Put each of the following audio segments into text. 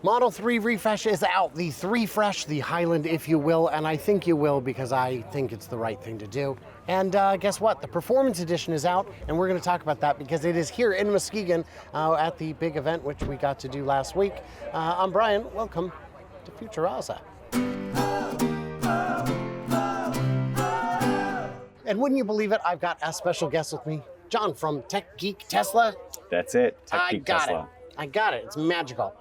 Model 3 refresh is out. The 3Fresh, the Highland, if you will, and I think you will because I think it's the right thing to do. And guess what? The Performance Edition is out, and we're going to talk about that because it is here in Muskegon at the big event which we got to do last week. I'm Brian. Welcome to Futuraza. And wouldn't you believe it? I've got a special guest with me, John from Tech Geek Tesla. That's it. Tech Geek Tesla. I got it. It's magical.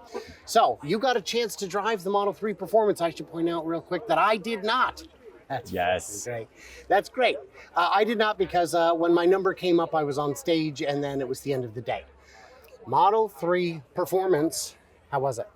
So you got a chance to drive the Model 3 Performance. I should point out real quick that I did not. Yes. Great. That's great. I did not because when my number came up, I was on stage and then it was the end of the day. Model 3 Performance, how was it?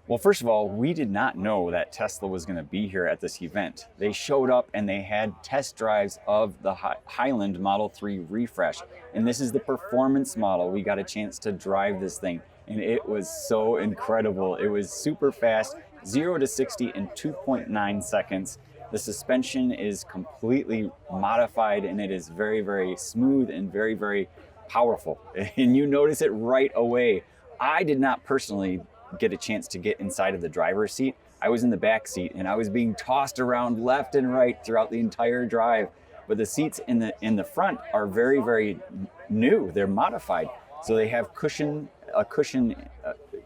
Well, first of all, we did not know that Tesla was going to be here at this event. They showed up and they had test drives of the Highland Model 3 Refresh. And this is the performance model. We got a chance to drive this thing. And it was so incredible. It was super fast, 0 to 60 in 2.9 seconds. The suspension is completely modified and it is very, very smooth and very, very powerful. And you notice it right away. I did not personally get a chance to get inside of the driver's seat. I was in the back seat and I was being tossed around left and right throughout the entire drive. But the seats in the front are very, very new. They're modified. So they have a cushion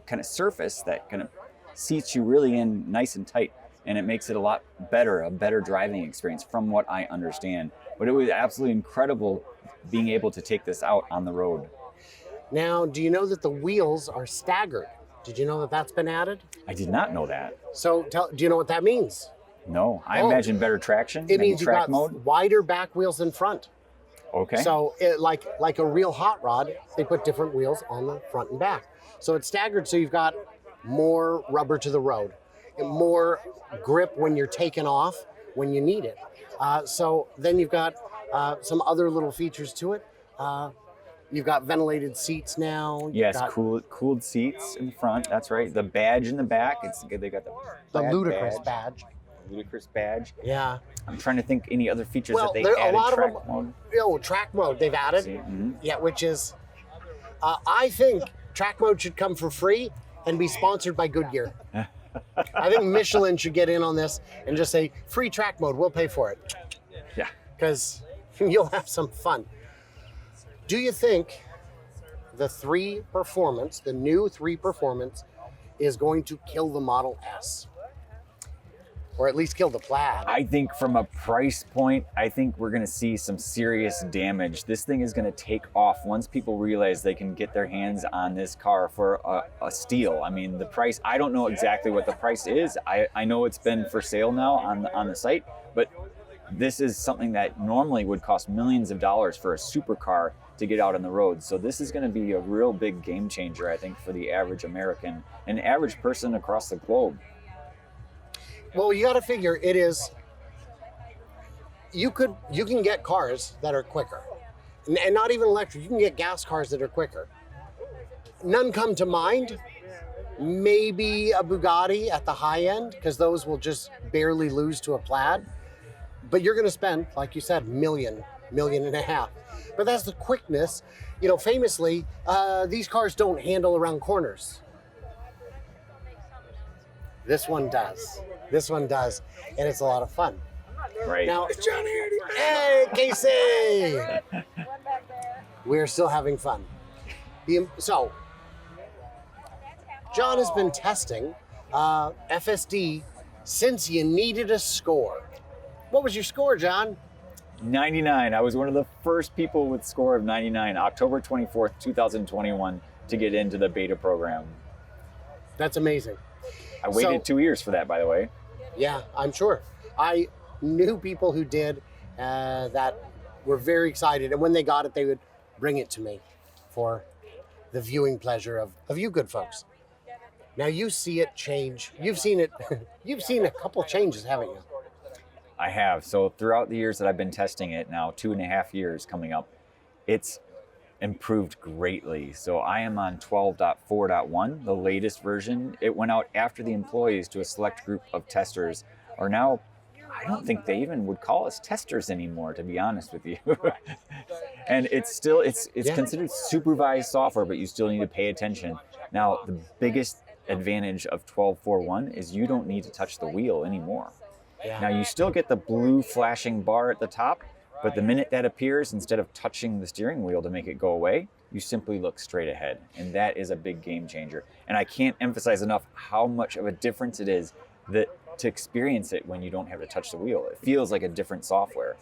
kind of surface that kind of seats you really in nice and tight. And it makes it a better driving experience from what I understand. But it was absolutely incredible being able to take this out on the road. Now, do you know that the wheels are staggered? Did you know that that's been added? I did not know that. So do you know what that means? No, I imagine better traction. It means you've got mode. Wider back wheels than front. Okay. So like a real hot rod, they put different wheels on the front and back. So it's staggered, so you've got more rubber to the road, more grip when you're taking off when you need it. So then you've got some other little features to it. You've got ventilated seats now. Yes, cooled seats in the front. That's right. The badge in the back. They got the ludicrous badge. Ludicrous badge. Yeah. I'm trying to think any other features that they there added. A lot track of them, mode. Oh, track mode they've added. Mm-hmm. Yeah, which is, I think track mode should come for free and be sponsored by Goodyear. I think Michelin should get in on this and just say, free track mode, we'll pay for it. Yeah. Because you'll have some fun. Do you think the 3 Performance, the new 3 Performance, is going to kill the Model S? Or at least kill the Plaid? I think from a price point, I think we're going to see some serious damage. This thing is going to take off once people realize they can get their hands on this car for a steal. I mean, the price, I don't know exactly what the price is. I know it's been for sale now on the site, but this is something that normally would cost millions of dollars for a supercar to get out on the road. So this is going to be a real big game changer, I think, for the average American and average person across the globe. Well, you got to figure it is. You can get cars that are quicker, and not even electric. You can get gas cars that are quicker. None come to mind. Maybe a Bugatti at the high end, because those will just barely lose to a Plaid. But you're going to spend, like you said, million and a half. But that's the quickness. You know, famously, these cars don't handle around corners. This one does. This one does, and it's a lot of fun. Right. Now, it's John here. Hey, Casey! We're still having fun. So, John has been testing FSD since you needed a score. What was your score, John? 99. I was one of the first people with score of 99, October 24th, 2021, to get into the beta program. That's amazing. I waited 2 years for that, by the way. Yeah, I'm sure. I knew people who did that were very excited, and when they got it, they would bring it to me for the viewing pleasure of you good folks. Now you see it change. You've seen it. You've seen a couple changes, haven't you? I have. So throughout the years that I've been testing it, now 2.5 years coming up, it's improved greatly. So I am on 12.4.1, the latest version. It went out after the employees to a select group of testers are now, I don't think they even would call us testers anymore, to be honest with you. And it's still, it's considered supervised software, but you still need to pay attention. Now, the biggest advantage of 12.4.1 is you don't need to touch the wheel anymore. Yeah. Now you still get the blue flashing bar at the top, but the minute that appears, instead of touching the steering wheel to make it go away, you simply look straight ahead. And that is a big game changer. And I can't emphasize enough how much of a difference it is that to experience it when you don't have to touch the wheel. It feels like a different software.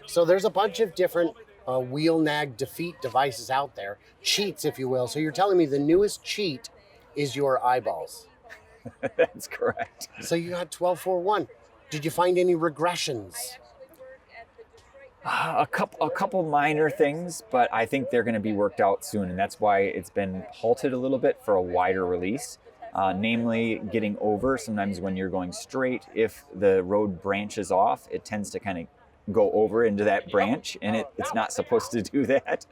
So there's a bunch of different wheel nag defeat devices out there, cheats, if you will. So you're telling me the newest cheat is your eyeballs. That's correct. So you got 12.4.1. Did you find any regressions? A couple minor things, but I think they're going to be worked out soon, and that's why it's been halted a little bit for a wider release. Namely, getting over. Sometimes when you're going straight, if the road branches off, it tends to kind of go over into that branch, and it's not supposed to do that.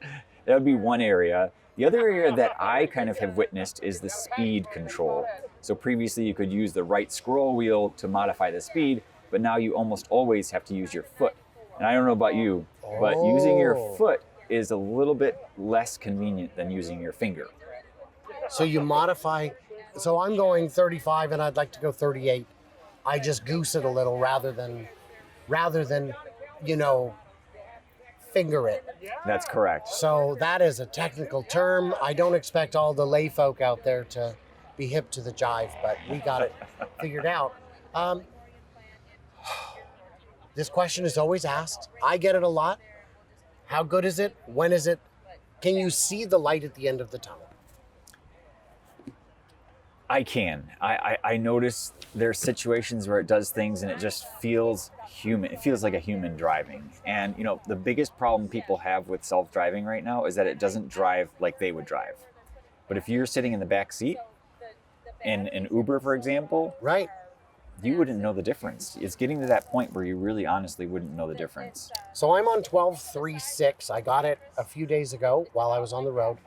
That would be one area. The other area that I kind of have witnessed is the speed control. So previously you could use the right scroll wheel to modify the speed, but now you almost always have to use your foot. And I don't know about you, but using your foot is a little bit less convenient than using your finger. So you modify, so I'm going 35 and I'd like to go 38. I just goose it a little rather than, finger it. That's correct. So that is a technical term. I don't expect all the lay folk out there to be hip to the jive, but we got it figured out. This question is always asked. I get it a lot. How good is it? When is it? Can you see the light at the end of the tunnel? I can. I notice there's situations where it does things and it just feels human. It feels like a human driving. And the biggest problem people have with self-driving right now is that it doesn't drive like they would drive. But if you're sitting in the back seat in an Uber, for example, right, you wouldn't know the difference. It's getting to that point where you really honestly wouldn't know the difference. So I'm on 12.3.6. I got it a few days ago while I was on the road,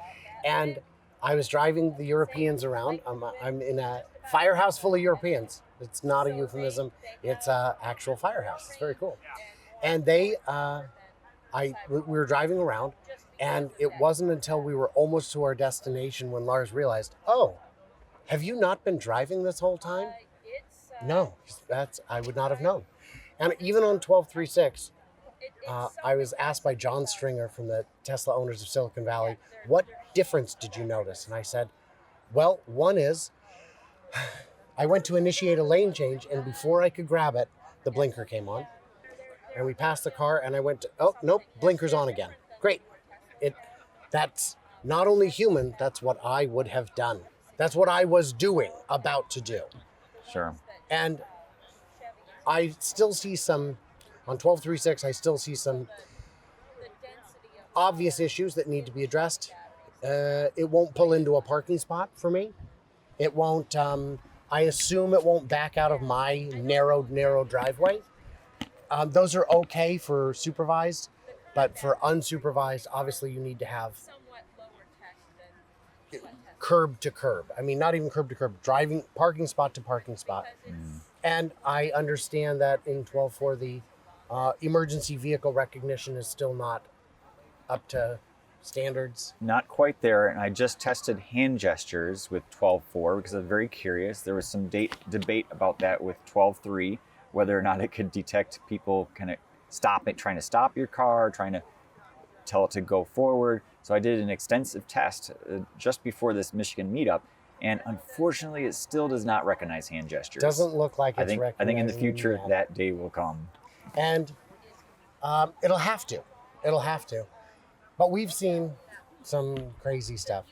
and I was driving the Europeans around. I'm in a firehouse full of Europeans. It's not a euphemism. It's an actual firehouse. It's very cool. And we were driving around, and it wasn't until we were almost to our destination when Lars realized, oh, have you not been driving this whole time? No, I would not have known. And even on 12.3.6, I was asked by John Stringer from the Tesla owners of Silicon Valley, what difference did you notice? And I said, well, one is I went to initiate a lane change, and before I could grab it, the blinker came on. And we passed the car, and I went to, oh, nope, blinker's on again. Great. That's not only human, that's what I would have done. That's what I was about to do. Sure. And I still see on 12.3.6, I still see some obvious issues that need to be addressed. It won't pull into a parking spot for me. It won't, I assume it won't back out of my narrow driveway. Those are okay for supervised, but for unsupervised, obviously you need to have curb to curb. I mean, not even curb to curb, driving parking spot to parking spot. And I understand that in 12.4, the emergency vehicle recognition is still not up to standards. Not quite there. And I just tested hand gestures with 12.4 because I'm very curious. There was some debate about that with 12.3, whether or not it could detect people kind of trying to stop your car, trying to tell it to go forward. So I did an extensive test just before this Michigan meetup, and unfortunately it still does not recognize hand gestures. Doesn't look like it's recognizing. I think in the future that day will come. And it'll have to. But we've seen some crazy stuff.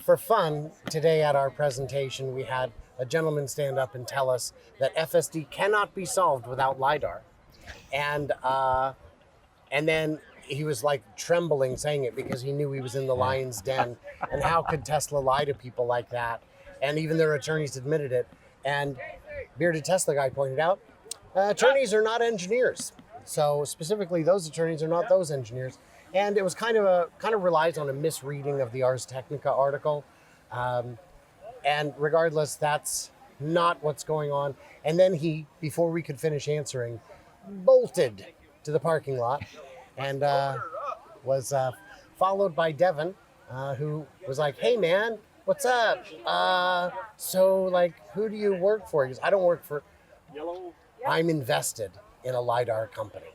For fun, today at our presentation, we had a gentleman stand up and tell us that FSD cannot be solved without LiDAR. And then he was like trembling saying it because he knew he was in the lion's den. And how could Tesla lie to people like that? And even their attorneys admitted it. And Bearded Tesla guy pointed out, attorneys are not engineers. So specifically, those attorneys are not those engineers. And it was kind of relies on a misreading of the Ars Technica article. And regardless, that's not what's going on. And then he, before we could finish answering, bolted to the parking lot and was followed by Devin, who was like, hey man, What's up? So like, who do you work for? He goes, I don't work for. I'm invested in a LiDAR company.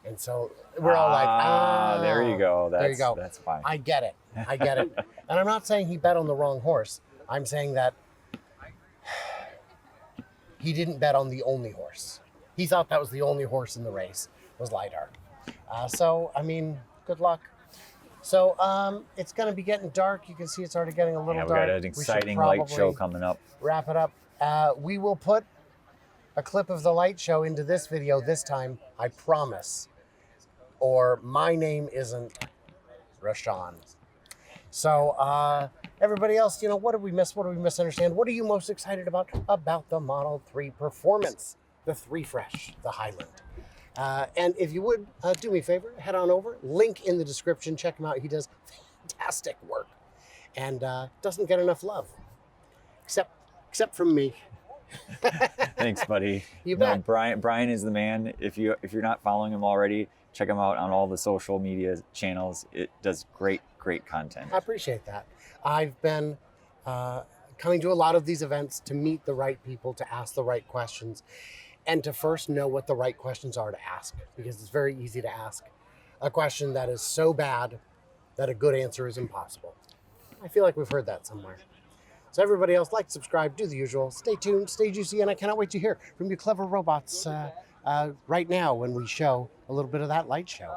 And so we're all like, there you go. there you go. That's fine. I get it. I get it. And I'm not saying he bet on the wrong horse. I'm saying that he didn't bet on the only horse. He thought that was the only horse in the race, was LiDAR. So, I mean, good luck. So, it's going to be getting dark. You can see it's already getting a little Yeah, we dark. got an exciting light show coming up. Wrap it up. We will put a clip of the light show into this video this time, I promise. Or my name isn't Roshan. So, everybody else, what did we miss? What did we misunderstand? What are you most excited about the Model 3 performance, the 3Fresh, the Highland? And if you would, do me a favor, head on over, link in the description, check him out. He does fantastic work and doesn't get enough love, except from me. Thanks, buddy. You bet. Brian is the man. If you're not following him already, check him out on all the social media channels. It does great content. I appreciate that. I've been coming to a lot of these events to meet the right people, to ask the right questions, and to first know what the right questions are to ask, because it's very easy to ask a question that is so bad that a good answer is impossible. I feel like we've heard that somewhere. So everybody else, like, subscribe, do the usual. Stay tuned, stay juicy, and I cannot wait to hear from you clever robots right now when we show a little bit of that light show.